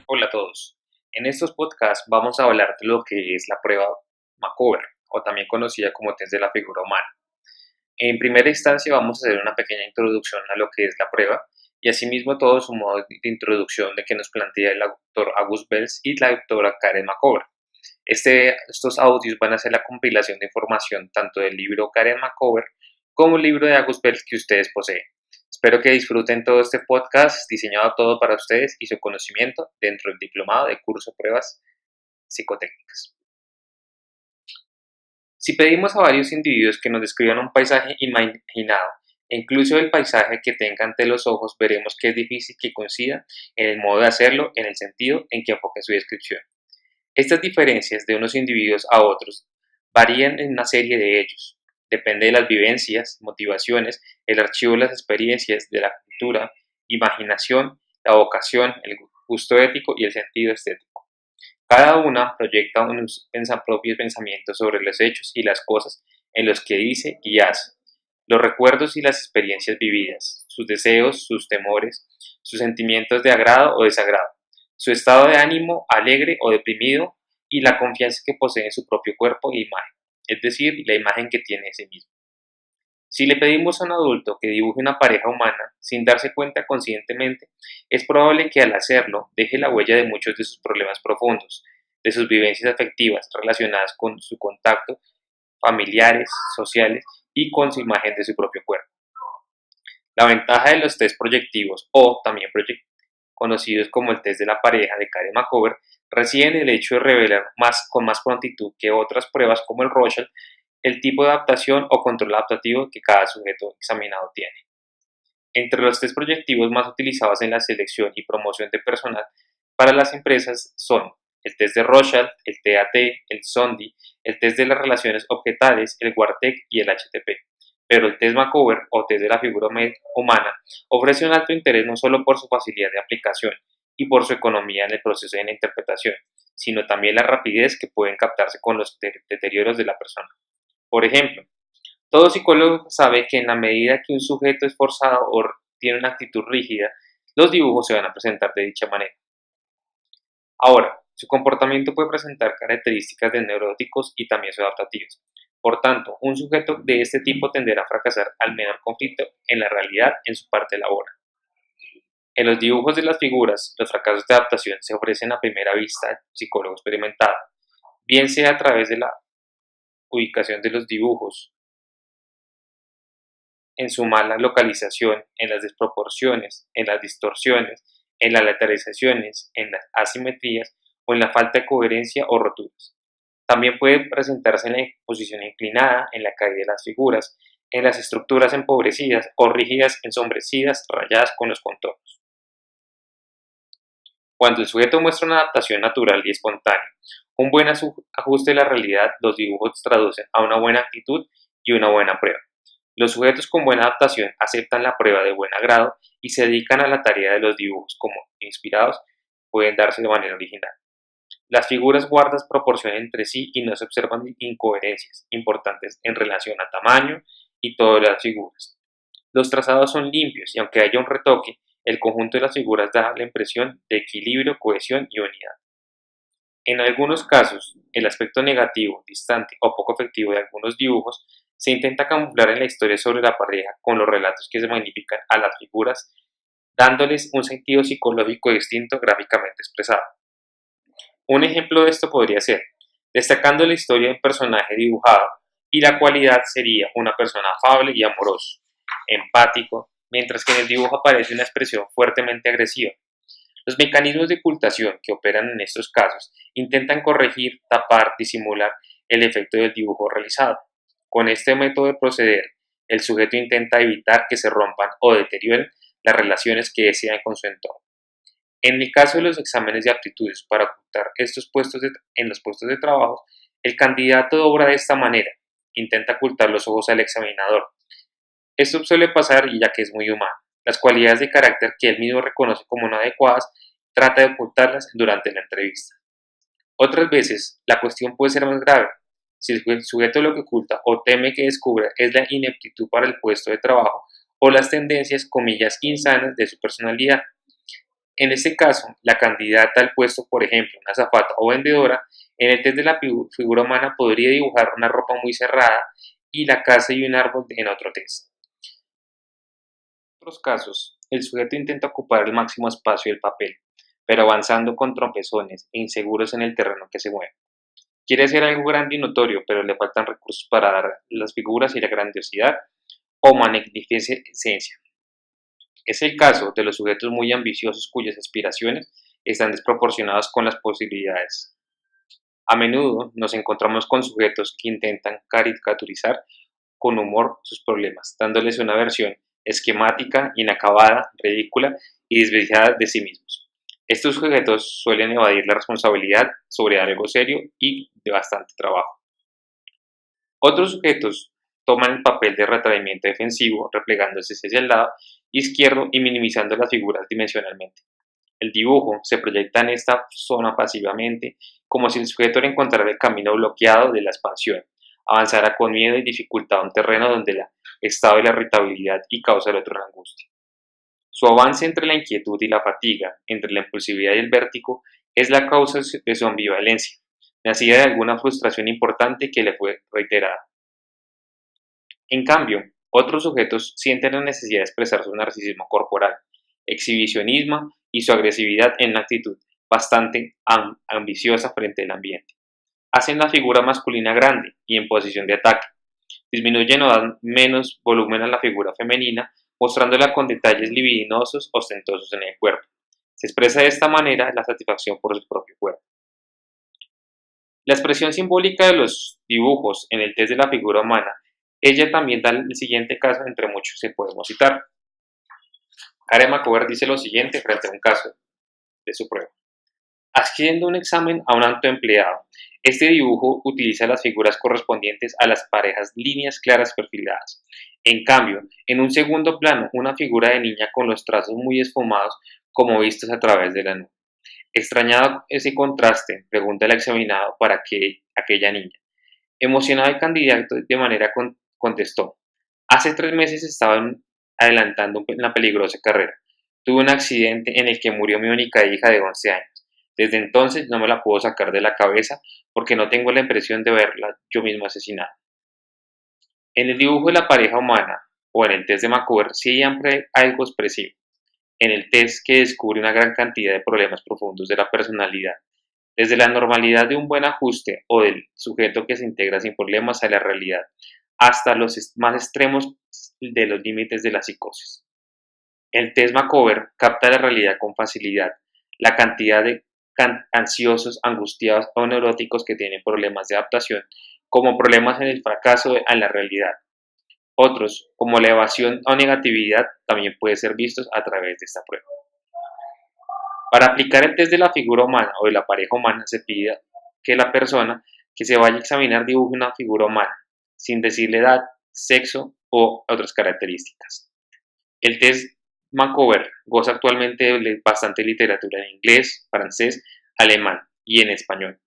Hola a todos. En estos podcasts vamos a hablar de lo que es la prueba Macover, o también conocida como test de la figura humana. En primera instancia vamos a hacer una pequeña introducción a lo que es la prueba y asimismo todo su modo de introducción de que nos plantea el doctor August Bells y la doctora Karen Macover. Estos audios van a ser la compilación de información tanto del libro Karen Macover como el libro de August Bells que ustedes poseen. Espero que disfruten todo este podcast diseñado todo para ustedes y su conocimiento dentro del diplomado de curso de pruebas psicotécnicas. Si pedimos a varios individuos que nos describan un paisaje imaginado e incluso el paisaje que tengan ante los ojos, veremos que es difícil que coincidan en el modo de hacerlo, en el sentido en que enfoquen su descripción. Estas diferencias de unos individuos a otros varían en una serie de ellos. Depende de las vivencias, motivaciones, el archivo de las experiencias, de la cultura, imaginación, la vocación, el gusto ético y el sentido estético. Cada una proyecta unos propios pensamientos sobre los hechos y las cosas en los que dice y hace, los recuerdos y las experiencias vividas, sus deseos, sus temores, sus sentimientos de agrado o desagrado, su estado de ánimo alegre o deprimido y la confianza que posee en su propio cuerpo e imagen, es decir, la imagen que tiene de sí mismo. Si le pedimos a un adulto que dibuje una pareja humana sin darse cuenta conscientemente, es probable que al hacerlo deje la huella de muchos de sus problemas profundos, de sus vivencias afectivas relacionadas con su contacto, familiares, sociales y con su imagen de su propio cuerpo. La ventaja de los test proyectivos o también conocidos como el test de la pareja de Karen Macover reside en el hecho de revelar con más prontitud que otras pruebas como el Rorschach el tipo de adaptación o control adaptativo que cada sujeto examinado tiene. Entre los test proyectivos más utilizados en la selección y promoción de personal para las empresas son el test de Rorschach, el TAT, el SONDI, el test de las relaciones objetales, el WARTEC y el HTP. Pero el test Macover o test de la figura humana ofrece un alto interés no solo por su facilidad de aplicación y por su economía en el proceso de la interpretación, sino también la rapidez que pueden captarse con los deterioros de la persona. Por ejemplo, todo psicólogo sabe que en la medida que un sujeto es forzado o tiene una actitud rígida, los dibujos se van a presentar de dicha manera. Ahora, su comportamiento puede presentar características de neuróticos y también adaptativos. Por tanto, un sujeto de este tipo tenderá a fracasar al menor conflicto en la realidad en su parte laboral. En los dibujos de las figuras, los fracasos de adaptación se ofrecen a primera vista al psicólogo experimentado, bien sea a través de la ubicación de los dibujos, en su mala localización, en las desproporciones, en las distorsiones, en las lateralizaciones, en las asimetrías o en la falta de coherencia o roturas. También puede presentarse en la posición inclinada, en la caída de las figuras, en las estructuras empobrecidas o rígidas, ensombrecidas, rayadas con los contornos. Cuando el sujeto muestra una adaptación natural y espontánea, un buen ajuste de la realidad, los dibujos traducen a una buena actitud y una buena prueba. Los sujetos con buena adaptación aceptan la prueba de buen agrado y se dedican a la tarea de los dibujos como inspirados pueden darse de manera original. Las figuras guardas proporción entre sí y no se observan incoherencias importantes en relación a tamaño y todas las figuras. Los trazados son limpios y aunque haya un retoque, el conjunto de las figuras da la impresión de equilibrio, cohesión y unidad. En algunos casos, el aspecto negativo, distante o poco efectivo de algunos dibujos se intenta camuflar en la historia sobre la pareja con los relatos que se magnifican a las figuras, dándoles un sentido psicológico distinto gráficamente expresado. Un ejemplo de esto podría ser, destacando la historia del personaje dibujado y la cualidad sería una persona afable y amoroso, empático, mientras que en el dibujo aparece una expresión fuertemente agresiva. Los mecanismos de ocultación que operan en estos casos intentan corregir, tapar, disimular el efecto del dibujo realizado. Con este método de proceder, el sujeto intenta evitar que se rompan o deterioren las relaciones que desean con su entorno. En el caso de los exámenes de aptitudes para ocultar en los puestos de trabajo, el candidato obra de esta manera, intenta ocultar los ojos al examinador. Esto suele pasar y ya que es muy humano. Las cualidades de carácter que él mismo reconoce como no adecuadas, trata de ocultarlas durante la entrevista. Otras veces, la cuestión puede ser más grave. Si el sujeto lo que oculta o teme que descubra es la ineptitud para el puesto de trabajo o las tendencias, comillas, insanas de su personalidad. En este caso, la candidata al puesto, por ejemplo, una azafata o vendedora, en el test de la figura humana podría dibujar una ropa muy cerrada y la casa y un árbol en otro test. En otros casos, el sujeto intenta ocupar el máximo espacio del papel, pero avanzando con tropezones e inseguros en el terreno que se mueve. Quiere hacer algo grande y notorio, pero le faltan recursos para dar las figuras y la grandiosidad o magnificencia. Es el caso de los sujetos muy ambiciosos cuyas aspiraciones están desproporcionadas con las posibilidades. A menudo nos encontramos con sujetos que intentan caricaturizar con humor sus problemas, dándoles una versión esquemática, inacabada, ridícula y desviada de sí mismos. Estos sujetos suelen evadir la responsabilidad sobre algo serio y de bastante trabajo. Otros sujetos toman el papel de retraimiento defensivo, replegándose hacia el lado izquierdo y minimizando las figuras dimensionalmente. El dibujo se proyecta en esta zona pasivamente, como si el sujeto al encontrar el camino bloqueado de la expansión, avanzara con miedo y dificultad a un terreno donde el estado de la irritabilidad y causa el otro la angustia. Su avance entre la inquietud y la fatiga, entre la impulsividad y el vértigo, es la causa de su ambivalencia, nacida de alguna frustración importante que le fue reiterada. En cambio, otros sujetos sienten la necesidad de expresar su narcisismo corporal, exhibicionismo y su agresividad en una actitud bastante ambiciosa frente al ambiente. Hacen la figura masculina grande y en posición de ataque. Disminuyen o dan menos volumen a la figura femenina, mostrándola con detalles libidinosos ostentosos en el cuerpo. Se expresa de esta manera la satisfacción por su propio cuerpo. La expresión simbólica de los dibujos en el test de la figura humana, ella también da el siguiente caso entre muchos que podemos citar. Karen McCover dice lo siguiente frente a un caso de su prueba. Haciendo un examen a un autoempleado, este dibujo utiliza las figuras correspondientes a las parejas líneas claras perfiladas. En cambio, en un segundo plano, una figura de niña con los trazos muy esfumados como vistos a través de la nube. Extrañado ese contraste, pregunta el examinado para aquella niña. Emocionado el candidato de manera contestó. Hace 3 meses estaba adelantando una peligrosa carrera. Tuve un accidente en el que murió mi única hija de 11 años. Desde entonces no me la puedo sacar de la cabeza porque no tengo la impresión de verla yo mismo asesinada. En el dibujo de la pareja humana o en el test de McCover sí hay algo expresivo. En el test que descubre una gran cantidad de problemas profundos de la personalidad, desde la normalidad de un buen ajuste o del sujeto que se integra sin problemas a la realidad, hasta los más extremos de los límites de la psicosis. El test McCover capta la realidad con facilidad, la cantidad de ansiosos, angustiados o neuróticos que tienen problemas de adaptación, como problemas en el fracaso en la realidad. Otros, como la evasión o negatividad, también pueden ser vistos a través de esta prueba. Para aplicar el test de la figura humana o de la pareja humana, se pide que la persona que se vaya a examinar dibuje una figura humana, sin decirle edad, sexo o otras características. El test McCover goza actualmente de bastante literatura en inglés, francés, alemán y en español.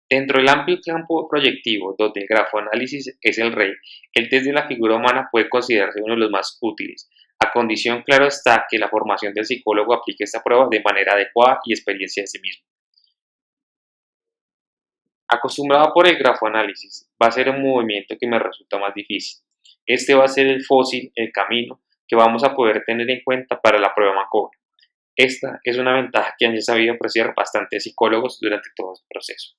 Dentro del amplio campo proyectivo, donde el grafoanálisis es el rey, el test de la figura humana puede considerarse uno de los más útiles, a condición, claro está, que la formación del psicólogo aplique esta prueba de manera adecuada y experiencia en sí mismo. Acostumbrado por el grafoanálisis, va a ser un movimiento que me resulta más difícil. Este va a ser el fósil, el camino, que vamos a poder tener en cuenta para la prueba McCover. Esta es una ventaja que han sabido apreciar bastantes psicólogos durante todo el proceso.